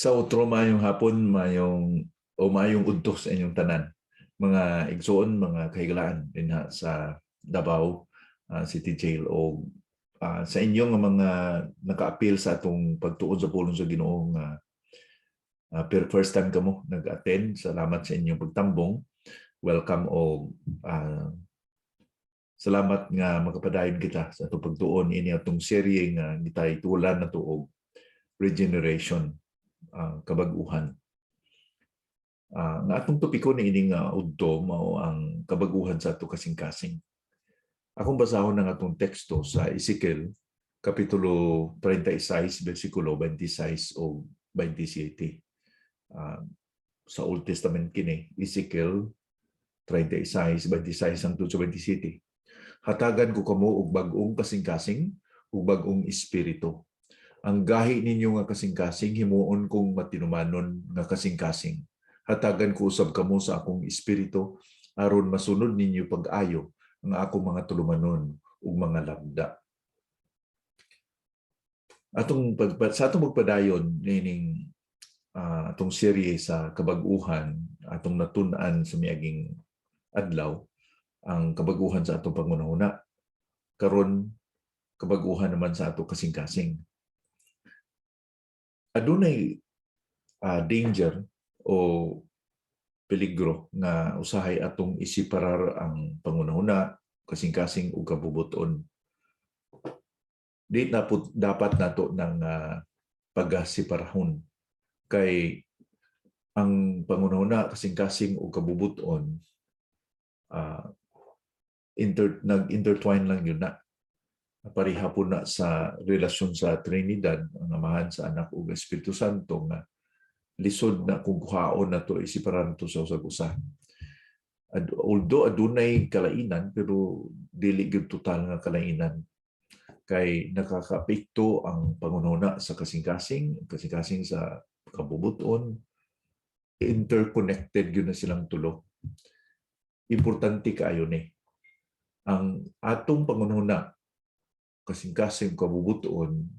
Sa utro mayong hapon, mayong udto sa inyong tanan. Mga igsoon, mga kahigalaan dinha sa Davao City Jail o sa inyong mga naka-appeal sa atong pagtuon sa pulong sa Ginoo nga first time kamo nag-attend. Salamat sa inyong pagtambong. Welcome o salamat nga makapadayon kita sa atong pagtuon ini atong serye nga gitay tulan na tuog regeneration, kabaguhan. Nga atong topiko ni ining udto mao ang kabaguhan sa ato kasing-kasing. Akong basahon ng atong teksto sa Ezekiel kapitulo 36 bersikulo 26 o 27. Sa Old Testament kini Ezekiel 36 26 hangtod sa 27. Hatagan ko kamo og bag-ong kasing-kasing ug bag-ong espiritu. Ang gahi ninyo nga kasing-kasing himuon kong matinumanon nga kasing-kasing. Hatagan ko usab kamo sa akong espiritu aron masunod ninyo pag-ayo ang akong mga tulumanon ug mga labda. Sa atong pagpadayon nining atong serye sa kabaguhan, atong natun-an sa miaging adlaw, ang kabaguhan sa atong pangunahuna. Karon kabaguhan naman sa ato kasing-kasing. Adunay danger o peligro nga usahay atong isiparar ang pangunahuna, kasing-kasing ug kabubuton. Di na dapat nato ng pagasiparahon kay ang pangunahuna, kasing-kasing ug kabubuton nag-intertwine lang yun na. Pareha po na sa relasyon sa Trinidad, ang Amahan, sa Anak ug Espiritu Santo nga lisod na kung kuhaon na to isiparan to sa usag-usa. Although adunay kalainan pero dili gyud total nga kalainan kay nakakaapekto ang pangunahuna sa kasing-kasing sa kabubuton, interconnected gyud na silang tulo. Importante kaayo ni ang atong pangunahuna, kasing-kasing kabubuton,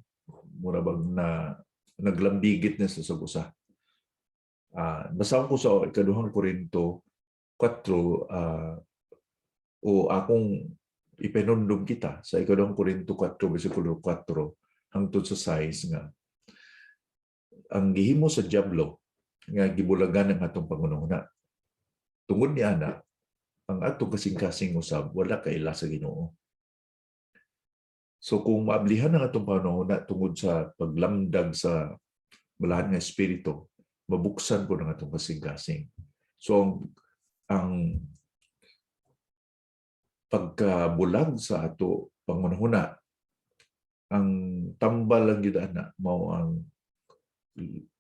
mura bang na naglambigit na sa usag-usa. Basahan ko sa ikaduhang Korinto 4 o akong ipinundom kita sa ikaduhang Korinto 4 bersikulo 4 hangtod sa 6 nga ang gihimo sa diablo nga gibulagan ang atong pangunahuna. Tungod ni ana, ang atong kasing-kasing usab wala kaila sa Ginoo. So kung maablihan ang atong pangunahuna tungod sa paglamdag sa balahan nga espiritu, mabuksan po ng atong kasing-kasing. So ang pagkabulag sa ato pangunahuna, ang tambal lang yun na mao ang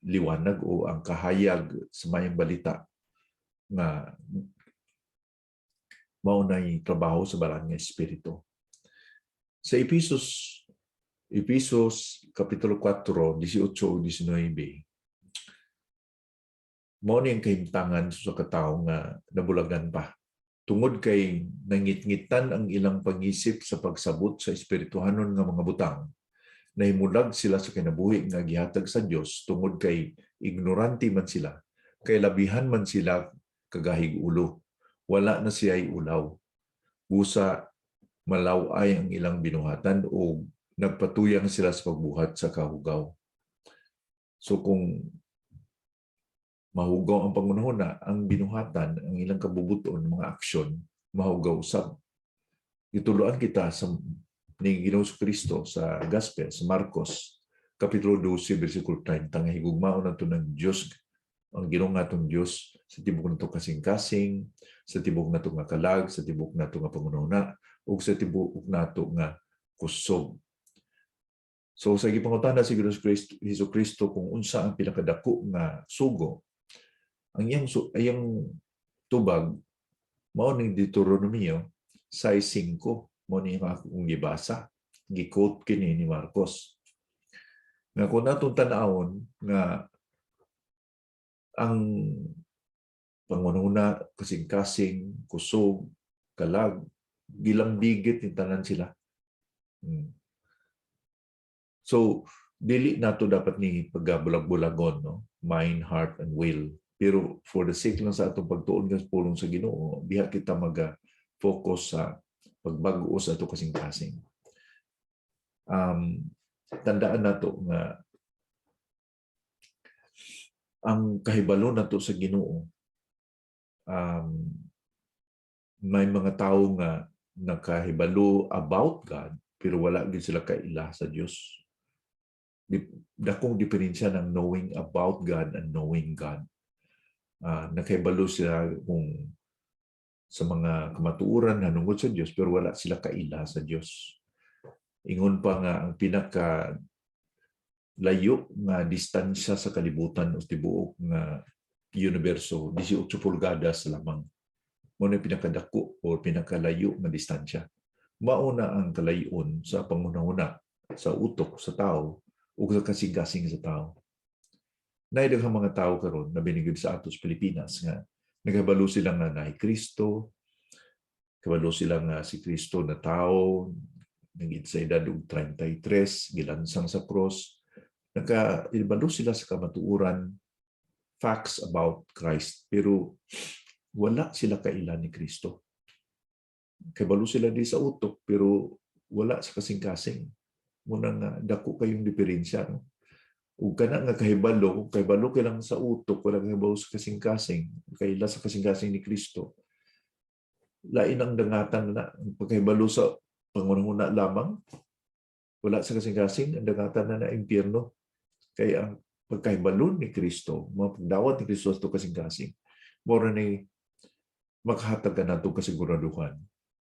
liwanag o ang kahayag sa mayang balita nga mao na'y trabaho sa balahan nga espiritu. Sa Efesos kapitulo 4 18 o 19, mao ni ang kahimtangan sa katao nga nabulagan pa. Tungod kay nangit-ngitan ang ilang pangisip sa pagsabot sa espirituhanon nga mga butang, nahimulag sila sa kinabuhi nga gihatag sa Dios tungod kay ignorante man sila, kay labihan man sila kagahig ulo. Wala na siya'y ulaw. Busa malaway ang ilang binuhatan o nagpatuyang sila sa pagbuhat sa kahugaw. So kung mahugaw ang pangunahuna, ang binuhatan, ang ilang kabubuton, mga aksyon, mahugaw usab. Ituluan kita sa ni Ginoong Kristo sa Gospel, sa Marcos, kapitulo 12, bersikulo 30, nga higugmaon nato ng Diyos, ang Ginoong natong Diyos, sa tibok nato kasing-kasing, sa tibok nato nga kalag, sa tibok nato nga pangunahuna, ug sa tibok nato nga kusog. So sa gipangutana si Ginoong Kristo kung unsa ang pinakadako nga sugo, ang iyang tubag mao ning Deuteronomio 6:5, mao ni akong gibasa, gi-quote kini ni Marcos. Nga kung natong tan-awon nga ang pangunahuna, kasing-kasing, kusog, kalag, gilambigit ni tanan sila. So dili nato dapat ni paggabulag-bulagon, no? Mind, heart, and will. Pero for the sake lang sa atong pagtuon nga pulong sa Ginoo, diha kita focus sa pagbago sa ato kasing-kasing. Tandaan nato nga ang kahibalo nato sa Ginoo, may mga tao nga nakahibalo about God pero wala gid sila kaila sa Dios. Dakong diferensya ng knowing about God and knowing God. Nakahibalo sila kung sa mga kamatuoran na nungod sa Diyos pero wala sila kaila sa Diyos. Ingon pa nga ang pinaka layo nga distansya sa kalibutan o tibuok nga universo 18 pulgadas lamang. Mao na pinakadako o pinakalayo nga distansya. Mauna ang kalayon sa pangunahuna sa utok sa tao o sa kasing-kasing sa tao. Naidaghang mga tao karon na binigid sa atos Pilipinas nga nagabalo sila nga naay Kristo, kabalo sila nga si Kristo na tao, nagit sa edad og 33, gilansang sa cross, nagkaibalo sila sa kamatuoran, facts about Christ, pero wala sila kaila ni Kristo. Kabalo sila di sa utok, pero wala sa kasing-kasing. Muna nga, dako kayong diferensya, no? Ug kana nga kahibalo kay lang sa utok, wala kahibalo sa kasing-kasing, kaila sa kasing-kasing ni Kristo. Lain ang dangatan na pagkahibalo sa pangunahuna lamang, wala sa kasing-kasing, ang dangatan na impyerno. Kaya ang pagkahibalo ni Kristo, mapagdawat ni Kristo sa kasing-kasing, mora ni makahatag ka na itong kasiguraduhan.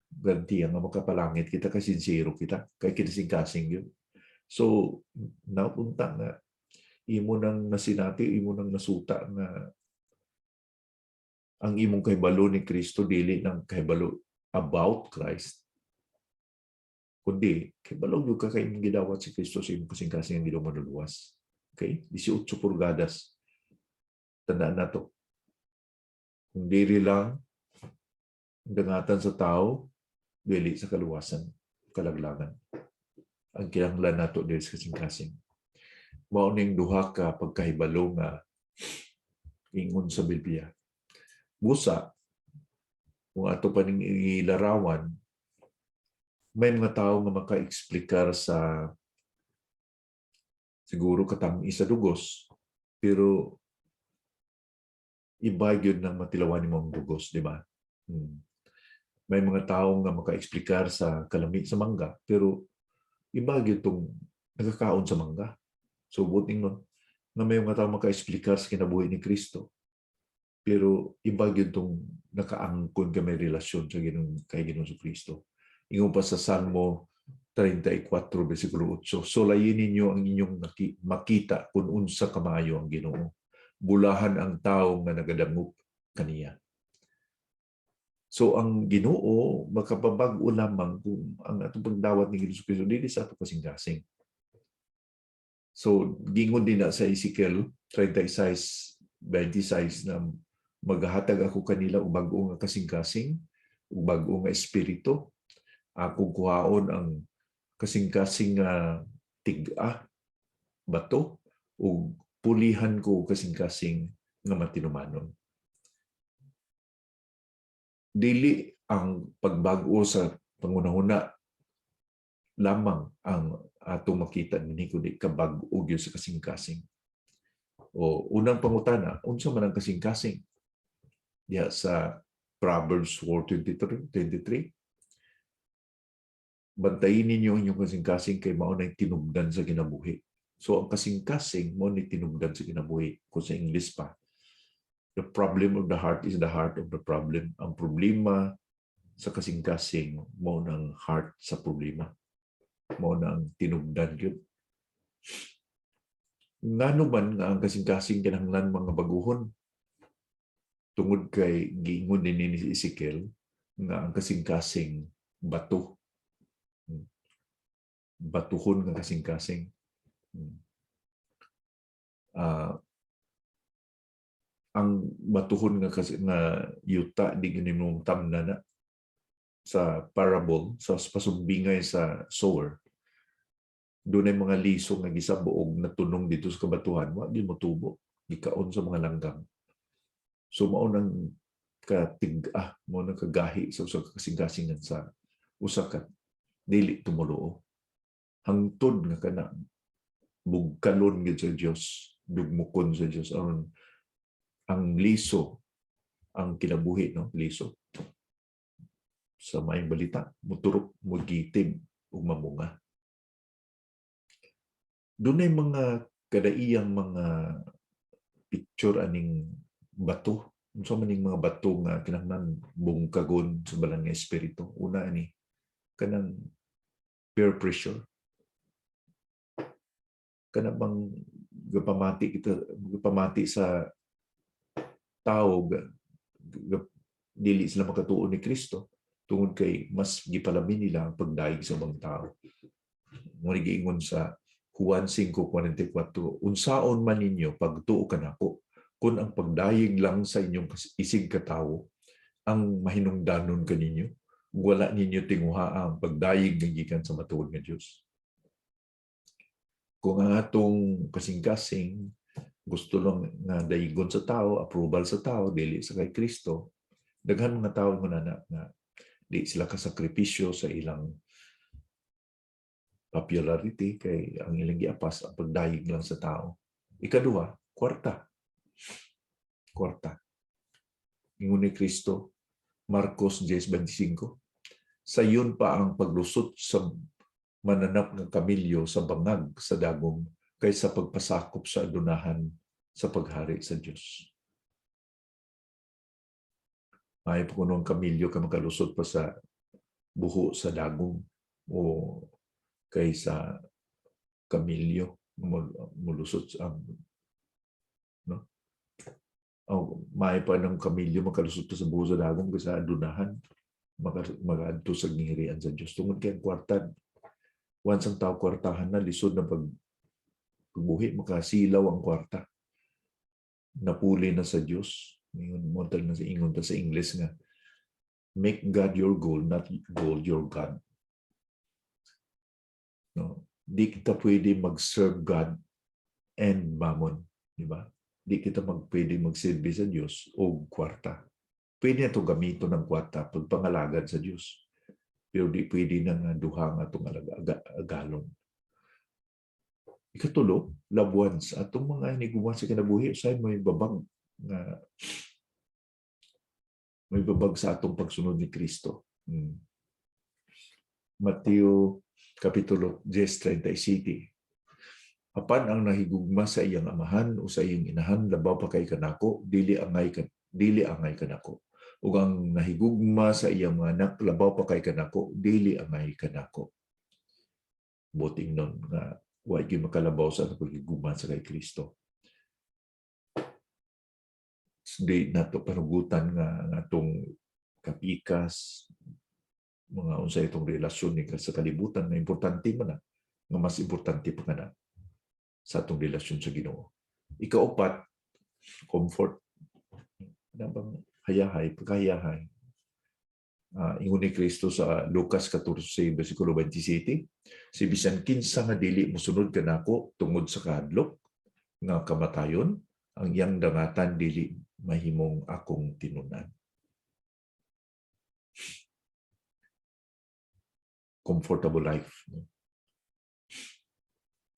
Garantiya nga makapalangit kita, kasi sincero kita, kaya kinasing-kasing yun. So, napunta nga, imo nang nasinati, imo nang nasuta nga ang imong kahibalo ni Kristo dili ng kahibalo about Christ, kundi kahibalo yung kakaimong gidawat si Kristo sa imong kasing-kasing ang gidawat maluluwas. Okay? 18 pulgadas. Tandaan na to. Kung dili lang ang dangatan sa tao, dili sa kaluwasan, kalaglagan. Ang kinahanglan nato dili sa kasing-kasing. Mao ning duha ka pagkahibalo nga ingon sa Biblia. Busa, kung ato pa ning ilarawan, may mga tao nga maka-explicar sa siguro katami sa dugos, pero iba yun ng matilawan ni mong dugos, di ba? May mga tao nga maka-explicar sa kalami sa mangga, pero iba yun itong nagkakaon sa mangga. So, buting nun, na may mga tao maka-explicar sa kinabuhi ni Kristo, pero iba yun itong nakaangkon ka may relasyon sa kay Ginoong Kristo. Ingon pa sa Salmo 34, versikulo 8, solayin ninyo ang inyong makita kung unsa kamayo ang Ginoo. Bulahan ang tao nga nagadangop kaniya. So ang Ginoo makapabag-o lamang kung ang atong pagdawat ni Ginoong Kristo dili sa ato kasing-kasing. So gingon din na sa Ezekiel 36:26 na maghatag ako kanila og bag-o nga kasing-kasing, og bag-o nga espiritu. Ako kuhaon ang kasing-kasing tig-a, bato, o pulihan ko kasing-kasing nga matinumanon. Dili ang pagbago sa pangunahuna lamang ang atong makita ni kundi kabag-o gyud sa kasing-kasing. O unang pangutana, unsa man ang kasing-kasing? Diya sa Proverbs 4:23, bantayin ninyo inyong kasing-kasing kay mao nay tinubdan sa kinabuhi. So ang kasing-kasing mao ni tinubdan sa kinabuhi. Kung sa English pa, the problem of the heart is the heart of the problem. Ang problema sa kasing-kasing mao nang heart sa problema. Mao nang tinubdan gyud. Ngano man nga ang kasing-kasing kinahanglan mga baguhon? Tungod kay giingon din ni Ezekiel nga ang kasing-kasing bato. Batuhon nga kasing-kasing. Ang batuhon nga yuta di ginimumtam na sa parable, sa pasumbingay sa sower. Doon ay mga liso nga gisabuog na tunong dito sa kabatuhan, wa di motubo, gikaon sa mga langgam. So mao nang mo nang kagahi sa usa ka kasing-kasingan sa usa ka dili tumoluo. Hangtod nga kana bugkalon gid sa Dios, dugmukon sa Dios aron ang liso ang kinabuhi, no, liso sa maayong balita muturok, mugitig ug mamunga. Dunay mga kadaiyang mga picture aning bato. Unsa man ning mga bato nga kinahanglan bungkagon sa balang nga espiritu. Una ani kanang peer pressure. Kana bang gapamati sa tao dili sila makatuo ni Kristo tungod kay mas gipalamin nila ang pagdaig sa ibang tao. Mo giingon sa Juan 5:44, unsaon man ninyo pagtuo kanako kun ang pagdayeg lang sa inyong isig katawo ang mahinungdanon kaninyo, wala ninyo tinguha ang pagdayeg nga gikan sa matuod nga Dios. Kung ang atong kasing-kasing gusto lang nga daygon sa tao, approval sa tao, dili sa kay Kristo, daghan mga tao nga di sila kasakripisyo sa ilang popularity kay ang ilang giapas ang pagdayeg lang sa tao. Ikaduha, kwarta. Ingon ni Kristo, Marcos 10:25, sayon pa ang paglusot sa mananap ng kamilyo sa bangag sa dagom kaysa pagpasakop sa adunahan sa paghari sa Dios. May punong kamilyo ka makalusot pa sa buho sa dagom o kaysa kamilyo mulusot ang no? May pa ng kamilyo makalusot sa buho sa dagom kaysa adunahan mag-adto sa gingirian sa Dios. Tungod kay ang kwarta, once ang tao kwartahan na, lisod na pagbuhi, makasilaw ang kwarta. Napuli na sa Dios. Ingon ta sa English nga, make God your goal, not gold your God. No? Di kita pwede mag-serve God and mammon. Di ba? Di kita pwede magsilbi sa Dios o kwarta. Pwede na ito gamito ng kwarta pagpangalagad sa Dios. Pero di pwede na duha nga itong agalon. Ikatulo, loved ones. Atong mga hiniguman sa kinabuhi, usay may babag sa atong pagsunod ni Kristo. Mateo Kapitulo 10:37. Apan ang nahigugma sa iyang amahan o sa iyang inahan, labaw pa kay kanako, dili angay kanako. Ug ang nahigugma sa iyang mga anak, labaw pa kay kanako, dili angay kanako. Buting nun nga wa gyud makalabaw sa pagigugma sa kay Kristo. Di nato panugutan nga atong kapikas, mga unsay itong relasyon ni sa kalibutan na importante man na, nga mas importante pa kana sa atong relasyon sa Ginoo. Ikaapat, comfort. Nabang hayahay, pagkahayahay. Ingon ni Kristo sa Lucas 14:27, si bisan kinsa nga dili mosunod kanako tungod sa kahadlok nga kamatayon, ang iyang dangatan dili mahimong akong tinunan. Comfortable life.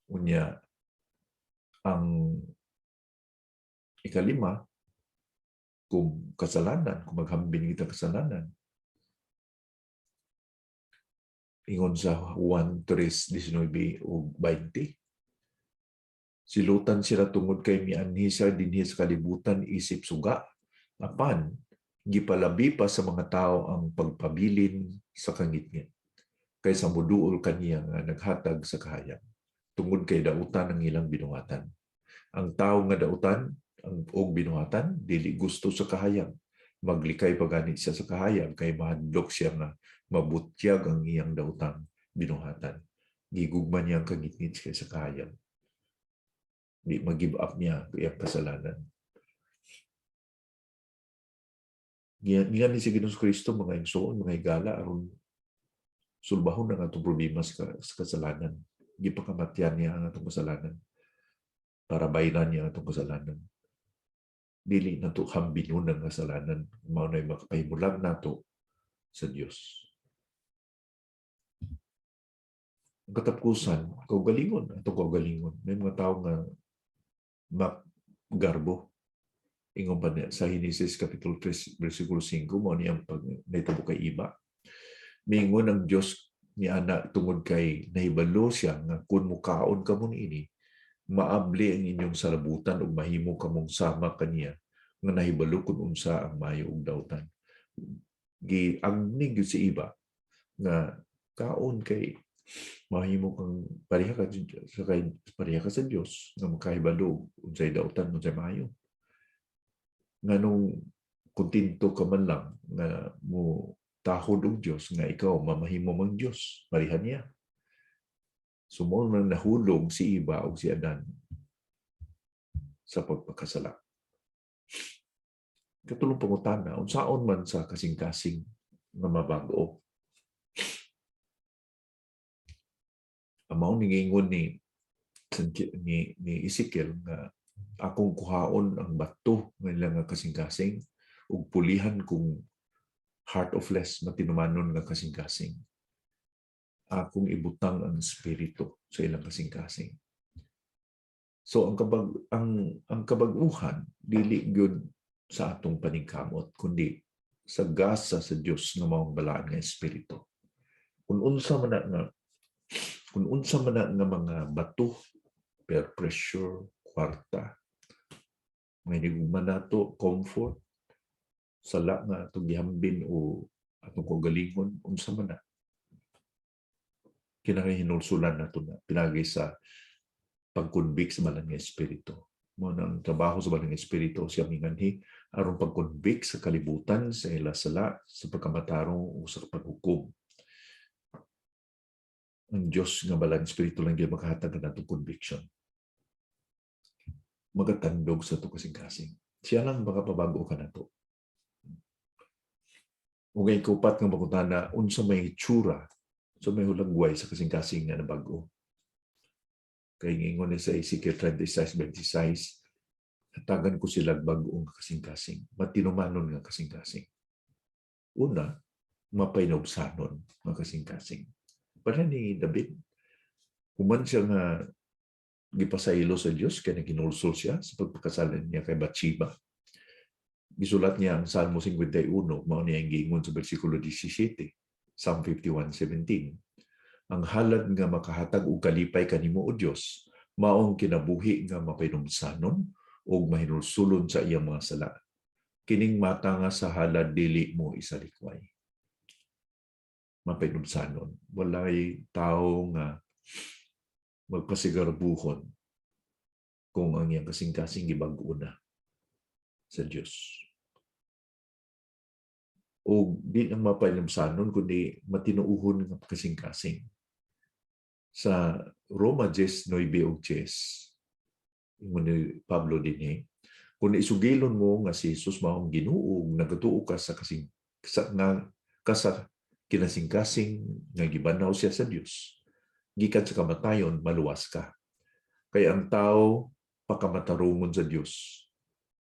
Unya, ang ikalima, kung kasalanan, kung maghambing kita kasalanan, ingon sa Juan 3:19 o 20, silutan sila tungod kay mianhi siya dinhi sa kalibutan isip suga, apan gipalabi pa sa mga tao ang pagpabilin sa kangitngit kaysa moduol kaniya nga naghatag sa kahayag tungod kay dautan ang ilang binuhatan. Ang tao nga dautan og binuhatan dili gusto sa kahayag, maglikay pagani siya sa kahayag kay mahadlok siya nga mabutyag ang iyang dautang binuhatan. Gigugma niya ang kangitngit kay sa kahayag. Di mag-give up niya ang iyang kasalanan. Ngayon ni si Ginoong Kristo, mga igsoon, mga higala, aron sulbahon ang atong problema sa kasalanan. gipakamatyan niya ang atong kasalanan para bayaran niya ang atong kasalanan. Dili nato hambinun ang kasalanan, mao nay makapahimulang nato sa Dios. Ang katapusan, kaugalingon, atong kaugalingon. May mga tao nga maggarbo. Ingon pa niya sa Genesis Kapitulo 3, versikulo 5, mao niyang pag nahitabo kay iba. Mingon ang Dios ni ana tungod kay nahibalo siya nga kun mukaon kamo niini, maabli ang inyong salabutan ug mahimo kamong sama kaniya nga nahibalo kun unsa ang maayo ug dawtan. Giagnig gyud si iba nga kaon kay mahimo kang pareha ka sa Dios nga makahibalo unsay dawtan unsay maayo. Nganong kontento ka man lang nga mo tahod og Dios nga ikaw mamahimo mang Dios pareha niya. Sumo nang nahulog si Eva ug si Adan sa pagpakasala. Katulong pangutana, unsaon man sa kasing-kasing nga mabago. Amao ningingon ni Ezekiel nga akong kuhaon ang bato nga ilang nga kasing-kasing ug pulihan kong heart of flesh matinumanon nga kasing-kasing. Akong ibutang ang espiritu sa ilang kasing-kasing. So ang kabaguhan dili gyud sa atong paningkamot kundi sa gasa sa Dios nga maong balaan nga espiritu. Kung unsa man nga mga bato, peer pressure, kwarta, may nigugman nato, comfort, sala nga atong gihambin o atong kaugalingon, unsa man na. Kinahanglan nato na pinagay sa pag-convict sa balang nga espiritu. Mo nang trabaho sa balang nga espiritu siya minganhi aron pag-convict sa kalibutan, sa ila sala, sa pagkamatarong o sa paghukom. Ang Diyos nga balang espiritu lang gyud makahatag natong conviction. Magatandog sa to kasing-kasing. Siya lang makapabago ka nato. Ug ay kaupat nga makutana unsa may hitsura, so may hulagway sa kasing-kasing nga nabago. Kay ingon sa Ezekiel 36:26, hatagan ko sila bag-ong kasing-kasing, matinumanon nga kasing-kasing. Una, mapainobsanon nga kasing-kasing. Para ni David, human siya nga gipasaylo sa Dios kay naginulsol siya sa pagpakasalan niya kay Bathsheba. Gisulat niya ang Salmo 51, mao niya ang giingon sa bersikulo 17, Psalm 51:17. Ang halad nga makahatag og kalipay kanimo o Dios, maong kinabuhi nga mapainumsanon ug mahinulsulon sa iyang mga sala. Kining mata nga sa halad dili mo isalikway. Mapainumsanon. Walay tao nga magpasigarbuhon kung ang iyang kasing-kasing gibag-o na sa Dios. O di ang mapainumsanon kundi matinuuhon nga kasing-kasing. Sa Roma 10:9-10, ingon ni Pablo dinhi, kung isugilon mo nga si Jesus maong Ginoo, nagatuo ka sa kinasing-kasing nga gibanaw siya sa Dios, gikan sa kamatayon maluwas ka. Kaya ang tao pakamatarungon sa Dios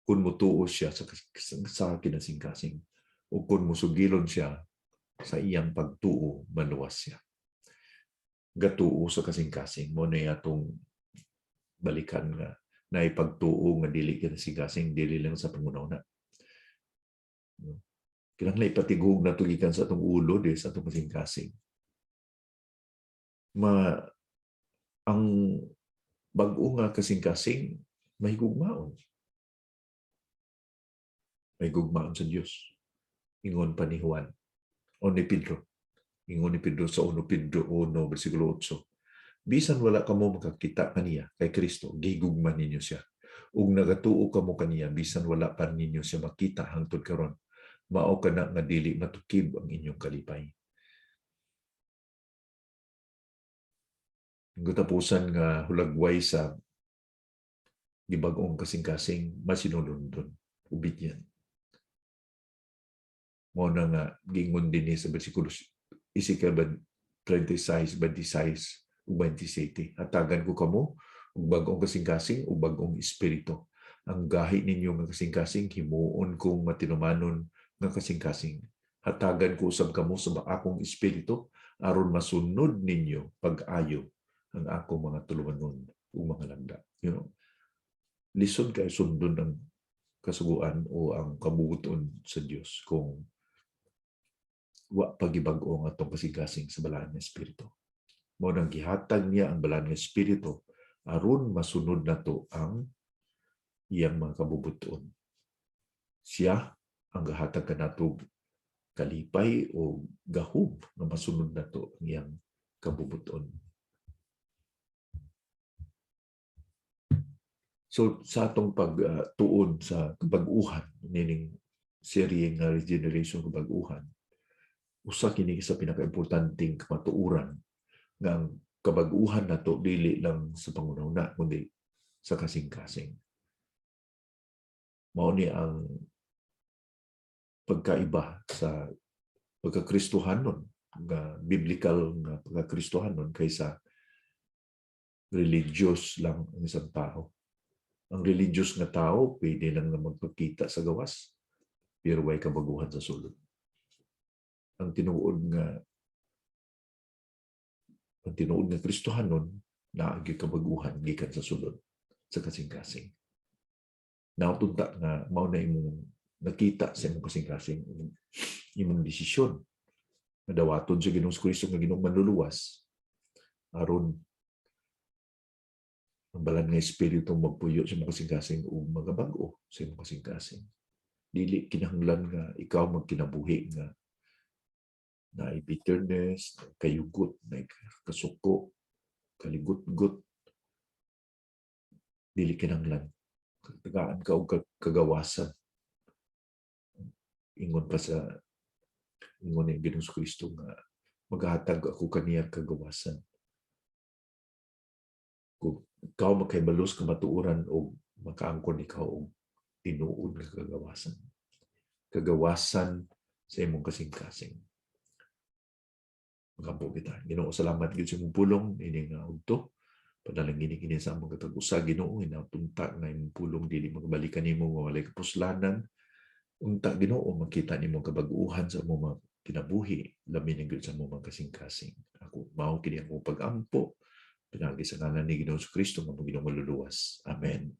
kung mutuo siya sa kinasing-kasing o kung musugilon siya sa iyang pagtuo maluwas siya. Gatuo sa kasing-kasing mo na atong balikan nga na ipagtuo nga dili kasing-kasing dili lang sa pangunahuna. Kinahanglan ipatigog na tugikan sa atong ulo di sa atong kasing-kasing. Ang bag-o nga kasing-kasing mahigugmaon. Mahigugmaon sa Dios. Ingon pa ni Juan o ni Pedro. Ingon ni Pedro sa 1 Pedro 1:8. Bisan wala kamo makakita kaniya kay Kristo, gihigugman ninyo siya. Ug nagatuo kamo kaniya bisan wala pa ninyo siya makita hangtod karon. Mao kana nga dili matukib ang inyong kalipay. Ang katapusan nga hulagway sa gibag-ong kasing-kasing masinulundon, obedient. Mao nga gingon din sa bersikulo Ezekiel 36:26, ug 27. Hatagan ko kamo ug bag-ong kasing-kasing ug bag-ong espiritu. Ang gahi ninyo nga kasing-kasing himuon kong matinumanon nga kasing-kasing. Hatagan ko usab kamo sa akong espiritu aron masunod ninyo pag-ayo ang akong mga tulumanon ug mga lagda. Lisod kay sundon ang kasuguan o ang kabubuton sa Dios kung wa pagibag-o nga atong kasing-kasing sa balaan nga espiritu. Mao nang gihatag niya ang balaan nga espiritu aron masunod nato ang iyang mga kabubuton. Siya ang gahatag kanato kalipay o gahom na masunod nato ang iyang kabubuton. So sa atong pagtuon sa kabag-uhan nining serye nga Regeneration Kabag-uhan, usa kini sa pinakaimportanteng kamatuoran nga ang kabag-uhan nato dili lang sa pangunahuna kundi sa kasing-kasing. Mao ni ang pagkaiba sa pagkakristohanon nga biblical nga pagkakristohanon kaysa religious lang ang isang tao. Ang religious nga tao pwede lang na magpakita sa gawas pero way kabaguhan sa sulod. Ang tinuod nga Kristohanon naagi kabaguhan gikan sa sulod sa kasing-kasing. Nautunta nga mao na imong nakita sa imong kasing-kasing imong desisyon na dawaton sa Ginoong Kristo nga Ginoong manluluwas aron ang balaan nga espiritu magpuyo sa imong kasing-kasing o magabag-o sa imong kasing-kasing. Dili kinahanglan nga ikaw magkinabuhi nga na bitterness, kayugot, na kasuko, kaligut-gut. Dili kinahanglan. Tagaan ka og kagawasan. Ingon ni Ginoong Kristo nga maghatag ako kaniya kagawasan. Kung ikaw makaibalos ka matuuran o makaangkon ikaw og tinuod nga kagawasan. Kagawasan sa imong kasing-kasing. Magampo kita. Ginoo, salamat gyud sa imong pulong ini nga udto. Panalangin kini sa among katag-usa, Ginoo, inatunta nga imong pulong dili magbalikan nimo nga walay kapuslanan. Unta, Ginoo, makita nimo kabag-uhan sa among mga kinabuhi, labi na gyud sa among mga kasing-kasing. Ako mao kini akong pag-ampo pinagi sa ngalan ni Ginoong Kristo nga Ginoo maluluwas. Amen.